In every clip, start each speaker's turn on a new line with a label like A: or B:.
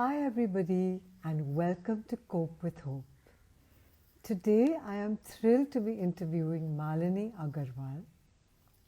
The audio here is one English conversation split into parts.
A: Hi, everybody, and welcome to Cope with Hope. Today, I am thrilled to be interviewing Malini Agarwalla,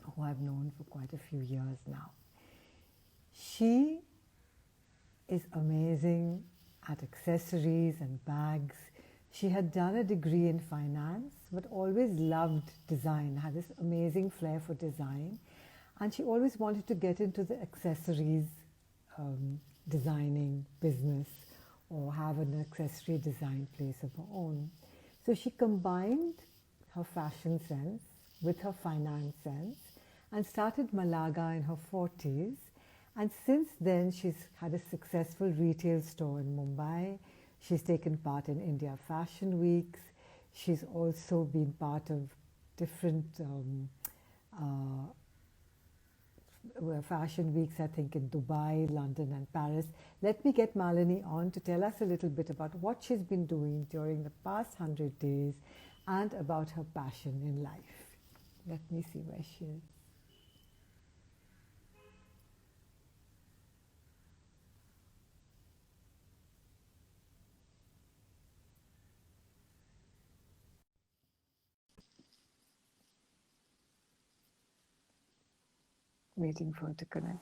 A: who I've known for quite a few years now. She is amazing at accessories and bags. She had done a degree in finance, but always loved design, had this amazing flair for design, and she always wanted to get into the accessories designing business or have an accessory design place of her own. So she combined her fashion sense with her finance sense and started Malaga in her 40s. And since then, she's had a successful retail store in Mumbai. She's taken part in India Fashion Weeks. She's also been part of different fashion weeks, I think, in Dubai, London, and Paris. Let me get Malini on to tell us a little bit about what she's been doing during the past 100 days and about her passion in life. Let me see where she is. Waiting for her to connect.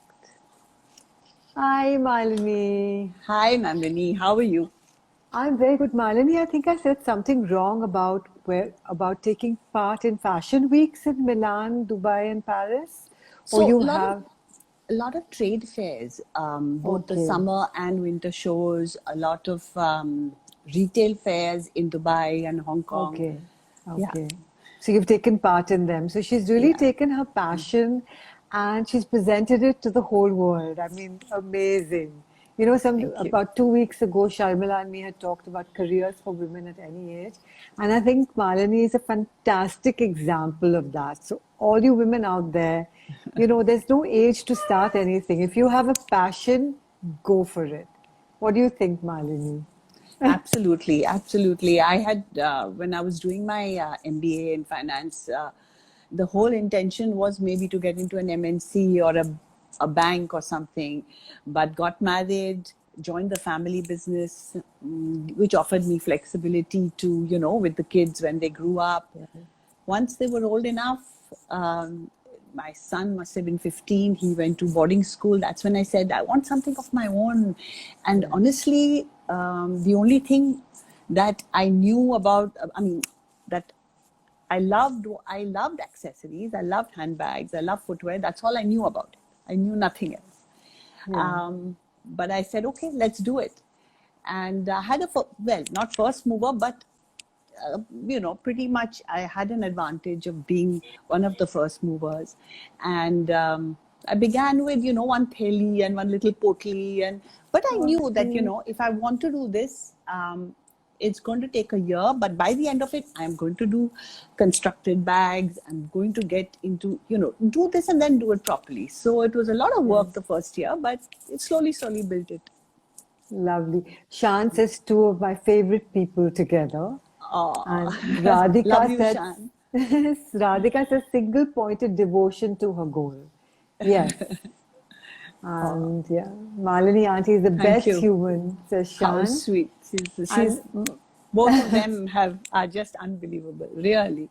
A: Hi, Malini.
B: Hi, Nandini. How are you?
A: I'm very good, Malini. I think I said something wrong about taking part in fashion weeks in Milan, Dubai, and Paris. Or
B: So,
A: you have
B: a lot of trade fairs, both the
A: okay,
B: summer and winter shows. A lot of retail fairs in Dubai and Hong Kong.
A: okay,
B: Yeah,
A: okay. So you've taken part in them. So she's really
B: yeah.
A: taken her passion and she's presented it to the whole world. I mean, amazing. You know,
B: Thank you.
A: about 2 weeks ago, Sharmila and me had talked about careers for women at any age. And I think Malini is a fantastic example of that. So all you women out there, there's no age to start anything. If you have a passion, go for it. What do you think, Malini?
B: Absolutely, absolutely. I had, when I was doing my MBA in finance, the whole intention was maybe to get into an MNC or a bank or something, but got married, joined the family business, which offered me flexibility to, with the kids when they grew up. Once they were old enough, my son must have been 15. He went to boarding school. That's when I said, I want something of my own. And honestly, the only thing that I knew about, that I loved accessories. I loved handbags. I loved footwear. That's all I knew about it. I knew nothing else.
A: Yeah.
B: But I said, okay, let's do it. And I had not first mover, but pretty much I had an advantage of being one of the first movers. And I began with, one theli and one little potli. But I
A: Oh,
B: knew that,
A: sweet.
B: if I want to do this, it's going to take a year. But by the end of it, I'm going to do constructed bags. I'm going to get into, do this and then do it properly. So it was a lot of work the first year, but it slowly built it.
A: Lovely. Shan says two of my favorite people together. And
B: Love
A: Radhika
B: you,
A: says,
B: Shan.
A: Radhika says single pointed devotion to her goal. Yes. And yeah, Malini auntie is the
B: Thank
A: best
B: you.
A: human, says
B: How
A: Shan.
B: sweet.
A: And
B: Both of them are just unbelievable, really.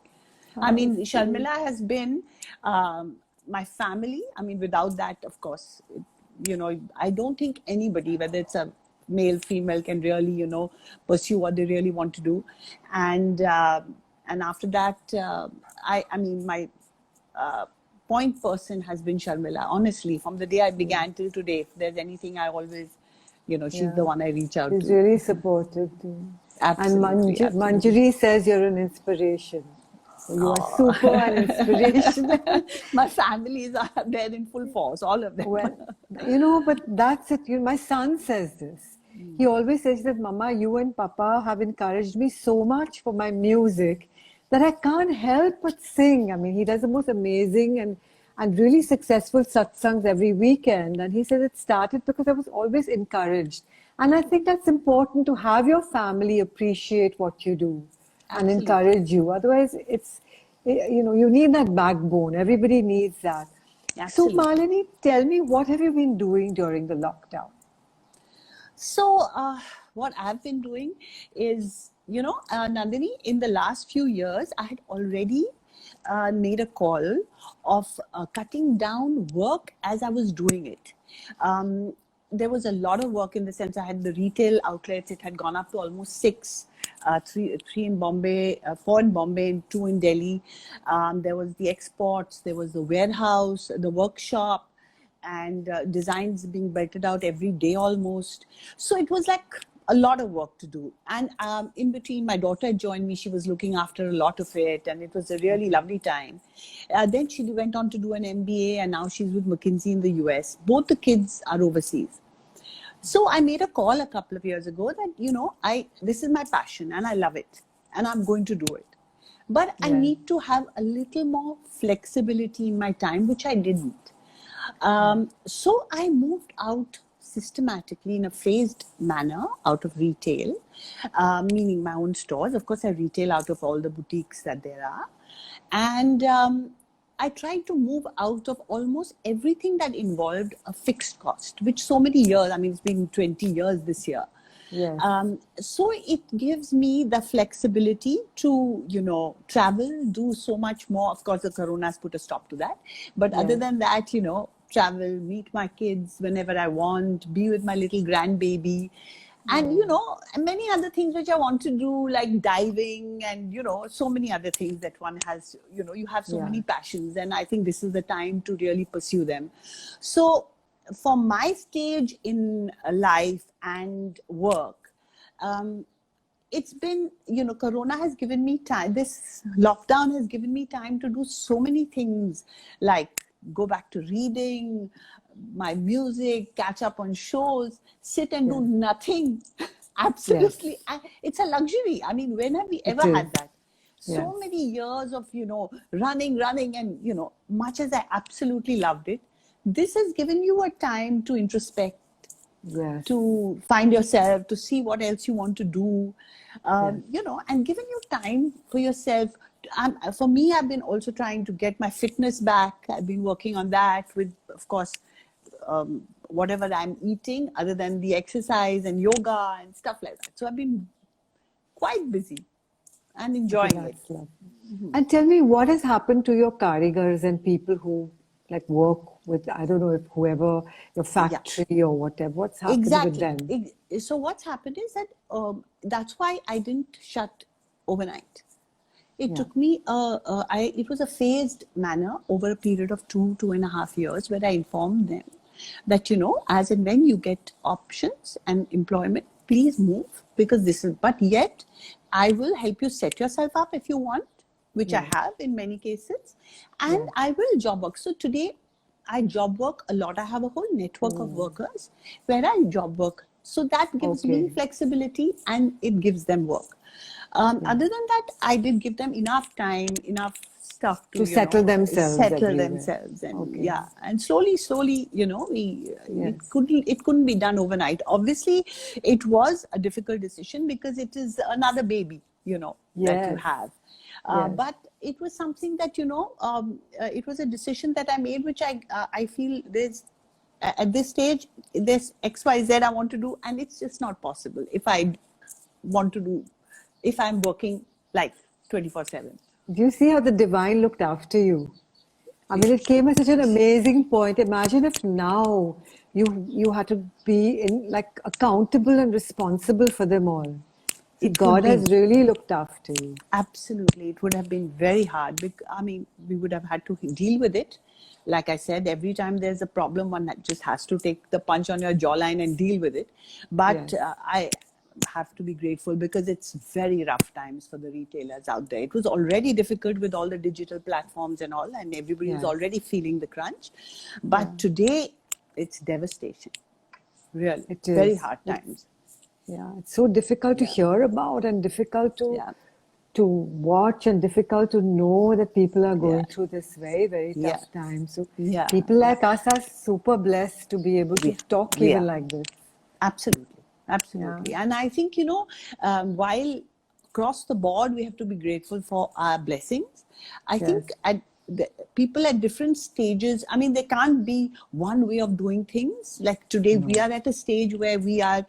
B: I
A: how
B: mean,
A: sweet.
B: Sharmila has been my family. I mean, without that, of course, I don't think anybody, whether it's a male, female, can really, pursue what they really want to do. And after that, my uh, point person has been Sharmila. Honestly, from the day I began till today, if there's anything I always, she's the
A: Yeah.
B: one I reach out
A: She's
B: to.
A: really supportive too. And
B: Absolutely, absolutely.
A: Manjari says you're an inspiration. So you are super and inspirational.
B: My families are there in full force, all of them.
A: Well, but that's it. My son says this. He always says that, Mama, you and Papa have encouraged me so much for my music that I can't help but sing. I mean, he does the most amazing and really successful satsangs every weekend. And he says it started because I was always encouraged. And I think that's important to have your family appreciate what you do and
B: Absolutely,
A: encourage you. Otherwise, you need that backbone. Everybody needs that. So,
B: absolutely.
A: Malini, tell me, what have you been doing during the lockdown?
B: So, what I've been doing is, Nandini, in the last few years, I had already made a call of cutting down work as I was doing it. Um, there was a lot of work in the sense I had the retail outlets. It had gone up to almost six, three in Bombay, four in Bombay, and two in Delhi. There was the exports, there was the warehouse, the workshop, and designs being belted out every day almost. So it was like a lot of work to do. And in between, my daughter joined me. She was looking after a lot of it, and it was a really lovely time. Then she went on to do an MBA, and now she's with McKinsey in the US. Both the kids are overseas. So I made a call a couple of years ago that, this is my passion and I love it and I'm going to do it. But I need to have a little more flexibility in my time, which I didn't. So I moved out systematically in a phased manner out of retail, meaning my own stores. Of course, I retail out of all the boutiques that there are. And I tried to move out of almost everything that involved a fixed cost, which so many years, I mean, it's been 20 years this year.
A: Yes.
B: So it gives me the flexibility to, travel, do so much more. Of course, the corona has put a stop to that. But other than that, travel, meet my kids whenever I want, be with my little grandbaby. And, many other things which I want to do, like diving and, so many other things that one has, you have so many passions. And I think this is the time to really pursue them. So for my stage in life and work, it's been, Corona has given me time. This lockdown has given me time to do so many things, like go back to reading, my music, catch up on shows, sit and do nothing. Absolutely. It's a luxury. I mean, when have we ever had that? So many years of, running and, much as I absolutely loved it, this has given you a time to introspect, to find yourself, to see what else you want to do, and giving you time for yourself. For me, I've been also trying to get my fitness back. I've been working on that with, of course, whatever I'm eating other than the exercise and yoga and stuff like that. So I've been quite busy and enjoying it.
A: And tell me, what has happened to your karigars and people who work with, I don't know if whoever, your factory or whatever, what's happened with them?
B: So what's happened is that that's why I didn't shut overnight. It took me, it was a phased manner over a period of 2.5 years where I informed them that, as and when you get options and employment, please move, because this is, but yet I will help you set yourself up if you want, which I have in many cases, and I will job work. So today I job work a lot. I have a whole network of workers where I job work. So that gives me flexibility and it gives them work. Other than that, I did give them enough time, enough stuff to
A: settle themselves.
B: And and slowly, it couldn't be done overnight. Obviously, it was a difficult decision because it is another baby, that you have. But it was something that, it was a decision that I made, which I feel there's, at this stage, there's XYZ I want to do, and it's just not possible if I want to do, if I'm working like 24/7.
A: Do you see how the divine looked after you? I mean, it came at such an amazing point. Imagine if now you had to be accountable and responsible for them all. God has really looked after you.
B: Absolutely. It would have been very hard. I mean, we would have had to deal with it. Like I said, every time there's a problem, one just has to take the punch on your jawline and deal with it. But I have to be grateful because it's very rough times for the retailers out there. It was already difficult with all the digital platforms and all, and everybody is already feeling the crunch. But today, it's devastation. Really. It is. Very hard times.
A: It's so difficult to hear about and difficult to watch and difficult to know that people are going through this very, very tough time. So people like us are super blessed to be able to talk even like this.
B: Absolutely. Absolutely. And I think, while across the board, we have to be grateful for our blessings. I think people at different stages. I mean, there can't be one way of doing things. Like today, we are at a stage where we are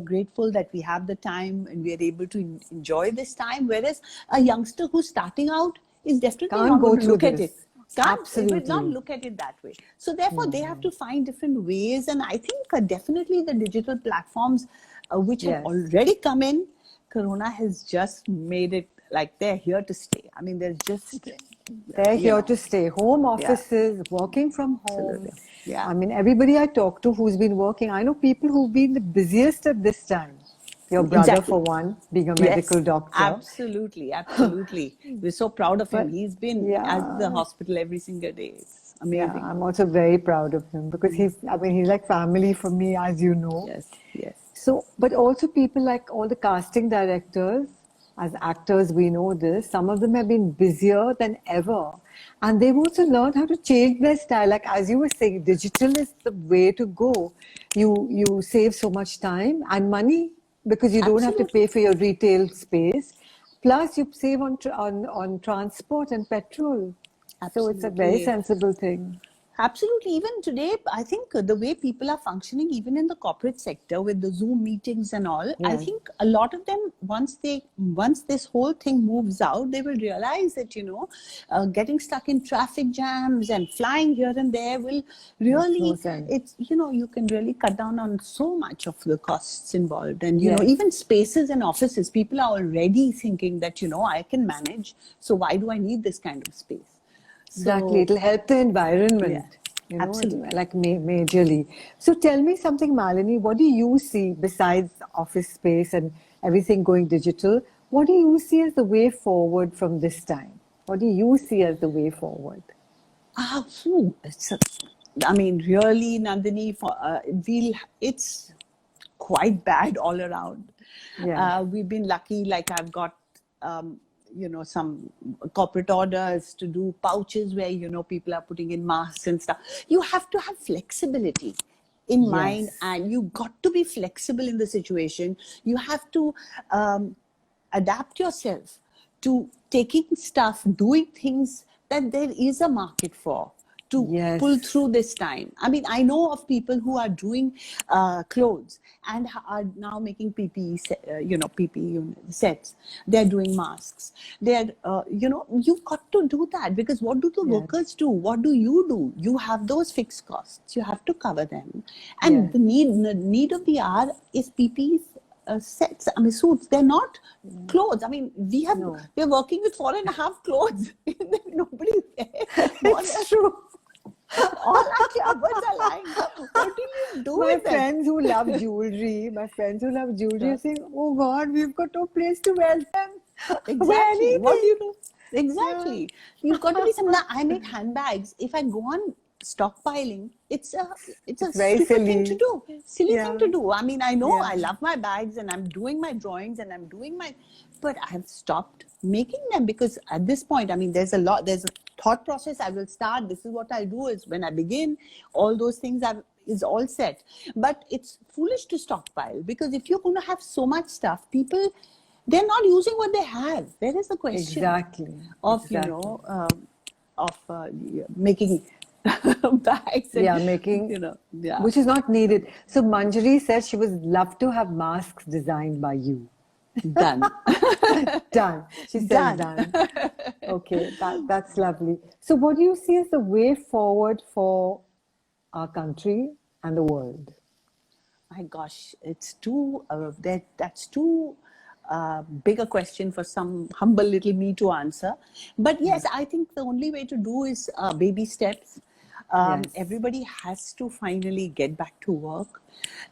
B: grateful that we have the time and we are able to enjoy this time. Whereas a youngster who's starting out is definitely
A: Can't
B: not
A: go
B: going to
A: through
B: look at
A: this.
B: it. Can't will not
A: Absolutely.
B: look at it that way. So therefore, they have to find different ways. And I think definitely the digital platforms, which have
A: Yes.
B: already come in, Corona has just made it like they're here to stay. I mean, there's just
A: They're
B: you
A: here
B: know,
A: to stay. Home
B: yeah,
A: offices, working from home.
B: absolutely, yeah.
A: I mean, everybody I talk to who's been working, I know people who've been the busiest at this time. Your brother,
B: Exactly.
A: for one, being a
B: Yes,
A: medical doctor.
B: absolutely, absolutely. We're so proud of him.
A: But
B: He's been at the
A: yeah,
B: hospital every single day. It's
A: yeah,
B: amazing.
A: I'm also very proud of him because he's like family for me, as you know.
B: Yes, yes.
A: So, but also people like all the casting directors, as actors, we know this, some of them have been busier than ever. And they've also learned how to change their style. Like as you were saying, digital is the way to go. You save so much time and money because you don't have to
B: Absolutely.
A: pay for your retail space. Plus, you save on transport and petrol. So it's a very
B: Absolutely.
A: sensible thing.
B: Absolutely. Even today, I think the way people are functioning, even in the corporate sector with the Zoom meetings and all, I
A: Yeah.
B: think a lot of them, once this whole thing moves out, they will realize that, getting stuck in traffic jams and flying here and there will
A: Makes no
B: really,
A: sense.
B: you can really cut down on so much of the costs involved. And,
A: Yes.
B: even spaces and offices, people are already thinking that, I can manage. So why do I need this kind of space?
A: Exactly.
B: So,
A: It'll help the
B: yeah,
A: environment,
B: absolutely.
A: like majorly. So tell me something, Malini, what do you see besides office space and everything going digital? What do you see as the way forward from this time? What do you see as the way forward?
B: I mean, really, Nandini, it's quite bad all around.
A: Yeah.
B: We've been lucky, like I've got, some corporate orders to do pouches where, people are putting in masks and stuff. You have to have flexibility in mind,
A: Yes.
B: and you got to be flexible in the situation. You have to adapt yourself to taking stuff, doing things that there is a market for, to pull
A: Yes.
B: through this time. I mean, I know of people who are doing clothes and are now making PPE sets. They're doing masks. You've got to do that, because what do the
A: Yes.
B: workers do? What do? You have those fixed costs. You have to cover them. And
A: Yes.
B: the need of the hour is PPE sets. I mean, suits. They're not clothes. I mean,
A: No.
B: we're working with 4.5 clothes. Nobody's there.
A: It's true.
B: All our cupboards are lying. What do you do
A: My
B: with them?
A: friends who love jewelry, are saying, "Oh God, we've got no place to wear them. Wear
B: Exactly. What do
A: anything."
B: you do?
A: Yeah.
B: Exactly. You've got to be some. Now, I make handbags. If I go on stockpiling, it's a
A: It's very
B: stupid thing to
A: silly.
B: do. Silly thing
A: Yeah.
B: to do. I mean, I know
A: Yeah.
B: I love my bags and I'm doing my drawings and I'm doing my, but I have stopped making them, because at this point, I mean, there's a thought process. I will start. This is what I'll do is when I begin, all those things is all set. But it's foolish to stockpile, because if you're going to have so much stuff, people, they're not using what they have. There is a question
A: Exactly.
B: of
A: Exactly.
B: making bags and
A: Yeah, making,
B: yeah.
A: which is not needed. So Manjari said she would love to have masks designed by you.
B: Done.
A: Done. She says
B: Done.
A: done. Okay, that's lovely. So what do you see as the way forward for our country and the world?
B: My gosh, it's too that's too big a question for some humble little me to answer. But yes, I think the only way to do is baby steps.
A: Yes.
B: Everybody has to finally get back to work,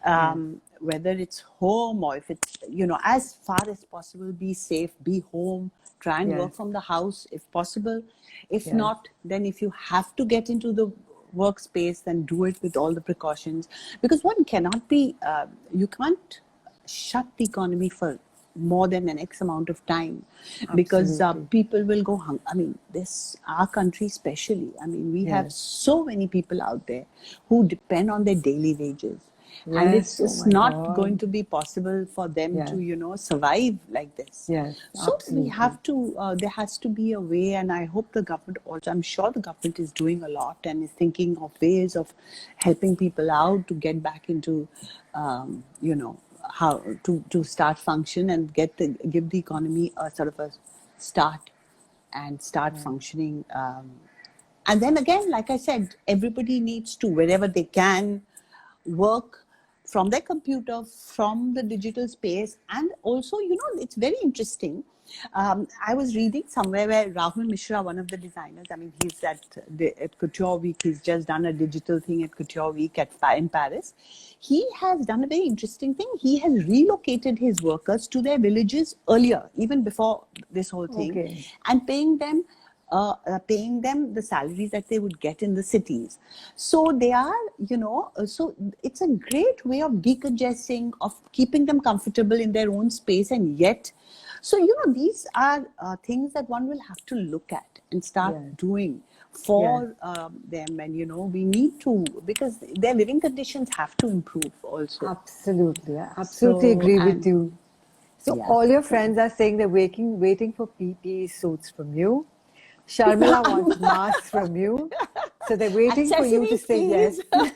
A: Yes.
B: whether it's home or if it's, as far as possible, be safe, be home, try and
A: Yes.
B: work from the house if possible. If
A: Yes.
B: not, then if you have to get into the workspace, then do it with all the precautions, because one cannot be you can't shut the economy for more than an X amount of time, because
A: Absolutely.
B: people will go I mean, this our country especially, I mean, we have
A: Yes.
B: so many people out there who depend on their daily wages, And
A: Yes, oh
B: it's
A: my
B: not going
A: God.
B: to be possible for them
A: Yes,
B: to, survive like this.
A: yes,
B: So we
A: absolutely.
B: have to, there has to be a way, and I hope the government also, I'm sure the government is doing a lot and is thinking of ways of helping people out to get back into, how to start function and give the economy a sort of a start and start
A: Right.
B: functioning. And then again, like I said, everybody needs to, wherever they can, work from their computer, from the digital space. And also, it's very interesting. I was reading somewhere where Rahul Mishra, one of the designers, I mean, he's at Couture Week. He's just done a digital thing at Couture Week in Paris. He has done a very interesting thing. He has relocated his workers to their villages earlier, even before this whole thing,
A: Okay.
B: and paying them the salaries that they would get in the cities. So they are, so it's a great way of decongesting, of keeping them comfortable in their own space, and yet, so, these are things that one will have to look at and start
A: Yes,
B: doing
A: yes,
B: for them. And, we need to, because their living conditions have to improve also.
A: absolutely. I absolutely
B: So,
A: agree with
B: and
A: you. So
B: yeah.
A: all your
B: So,
A: friends are saying they're waiting for PPE suits from you. Sharmila wants masks from you. So they're waiting for you to
B: accessories,
A: say yes.
B: please.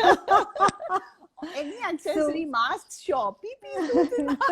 B: Any
A: So
B: accessory, masks, sure. PP suits.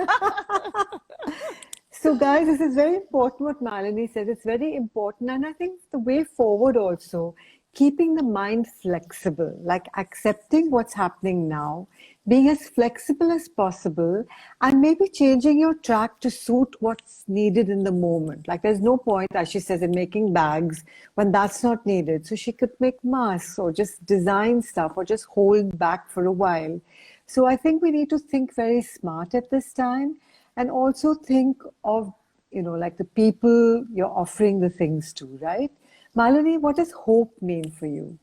A: So, guys, this is very important what Malini said. It's very important. And I think the way forward also, keeping the mind flexible, like accepting what's happening now, being as flexible as possible, and maybe changing your track to suit what's needed in the moment. Like, there's no point, as she says, in making bags when that's not needed. So, she could make masks or just design stuff or just hold back for a while. So, I think we need to think very smart at this time and also think of like the people you're offering the things to, right? Malini, what does hope mean for you?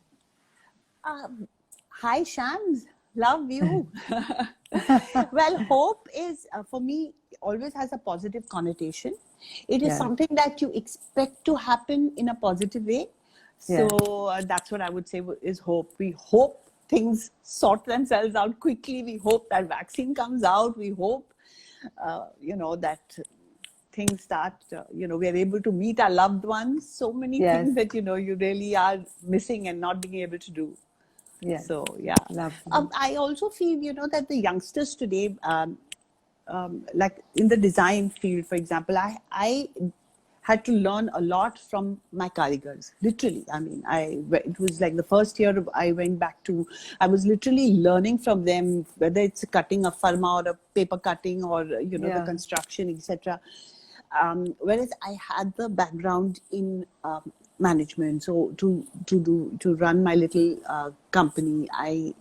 B: Hi, Shams. Love you. Well, hope is, for me, always has a positive connotation. It is
A: Yes,
B: something that you expect to happen in a positive way. So
A: yes,
B: that's what I would say is hope. We hope things sort themselves out quickly. We hope that vaccine comes out. We hope, that things start, we are able to meet our loved ones. So many
A: yes,
B: things that, you really are missing and not being able to do.
A: yes.
B: So yeah,
A: Lovely.
B: I also feel that the youngsters today, like in the design field, for example, I had to learn a lot from my karigars. Literally, I mean, it was like the first year I went back to, I was literally learning from them, whether it's cutting a farma or a paper cutting or the
A: Yeah,
B: construction, etc. Whereas I had the background in management, so to run my little company, I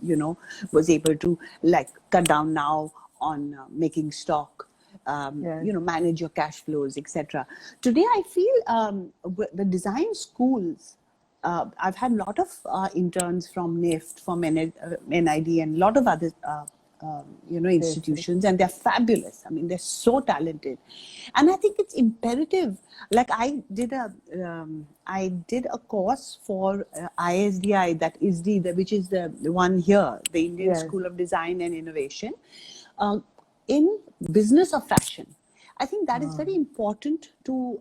B: was able to like cut down now on making stock,
A: yes,
B: manage your cash flows, etc. Today, I feel the design schools. I've had a lot of interns from NIFT, from NID, and a lot of other
A: places.
B: institutions, and they're fabulous. I mean, they're so talented, and I think it's imperative. Like I did a course for ISDI, that is which is the one here, the Indian
A: Yes,
B: School of Design and Innovation, uh, in business of fashion. I think that is
A: ah,
B: very important to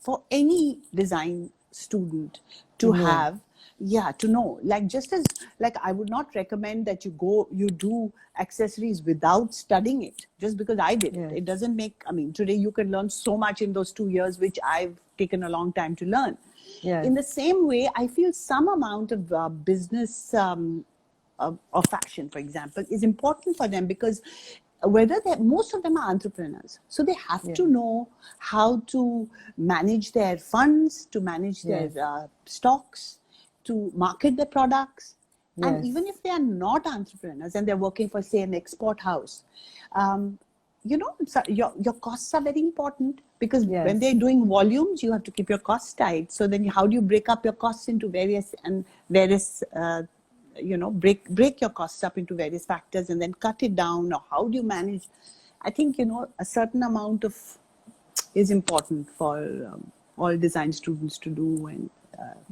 B: for any design student
A: to
B: to
A: know.
B: have. Yeah, to know, like, just as, like, I would not recommend that you do accessories without studying it, just because I did it.
A: Yes,
B: It doesn't make, I mean, today you can learn so much in those 2 years, which I've taken a long time to learn.
A: yes,
B: In the same way, I feel some amount of business of fashion, for example, is important for them, because most of them are entrepreneurs, so they have
A: yes,
B: to know how to manage their funds, to manage their
A: yes,
B: stocks, to market their products. And
A: yes,
B: even if they are not entrepreneurs and they're working for, say, an export house, um, so your costs are very important, because when
A: yes,
B: they're doing volumes, you have to keep your costs tight. So then how do you break up your costs into various break your costs up into various factors and then cut it down, or how do you manage? I think a certain amount of is important for all design students to do. And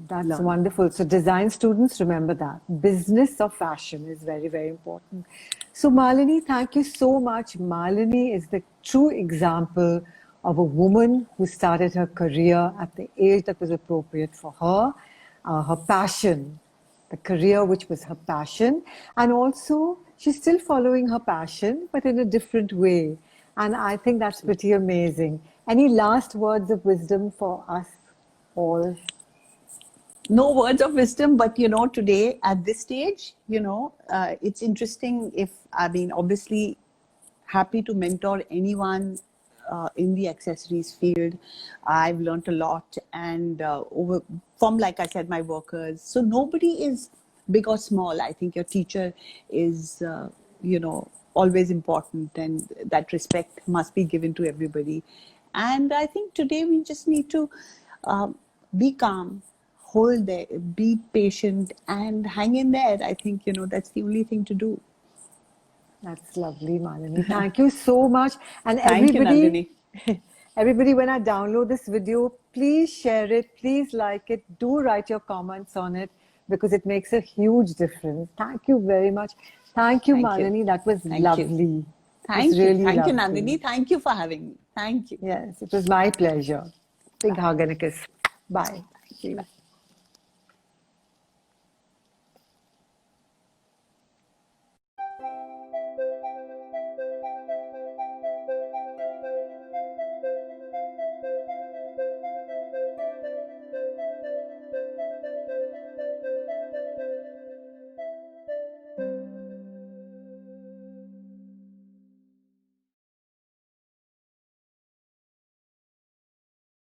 A: That's
B: learn.
A: wonderful. So design students, remember that. Business of fashion is very, very important. So Malini, thank you so much. Malini is the true example of a woman who started her career at the age that was appropriate for her, her passion, the career which was her passion. And also, she's still following her passion, but in a different way. And I think that's pretty amazing. Any last words of wisdom for us all?
B: No words of wisdom, but today at this stage, it's interesting. If I mean, obviously, happy to mentor anyone in the accessories field. I've learned a lot, and over from, like I said, my workers. So nobody is big or small. I think your teacher is, always important, and that respect must be given to everybody. And I think today we just need to uh, be calm, hold there, be patient, and hang in there. I think that's the only thing to do.
A: That's lovely, Malini. Thank you so much. And
B: Thank you,
A: everybody,
B: Nandini.
A: everybody, when I download this video, please share it, please like it, do write your comments on it because it makes a huge difference. Thank you very much. Thank you,
B: Thank you.
A: Malini. That was
B: Thank you.
A: lovely. It was
B: Thank you.
A: really
B: Thank you,
A: lovely.
B: Nandini. Thank you for having me. Thank you.
A: Yes, it was my pleasure. Big
B: Bye.
A: hug and a kiss. Bye.
B: Thank you.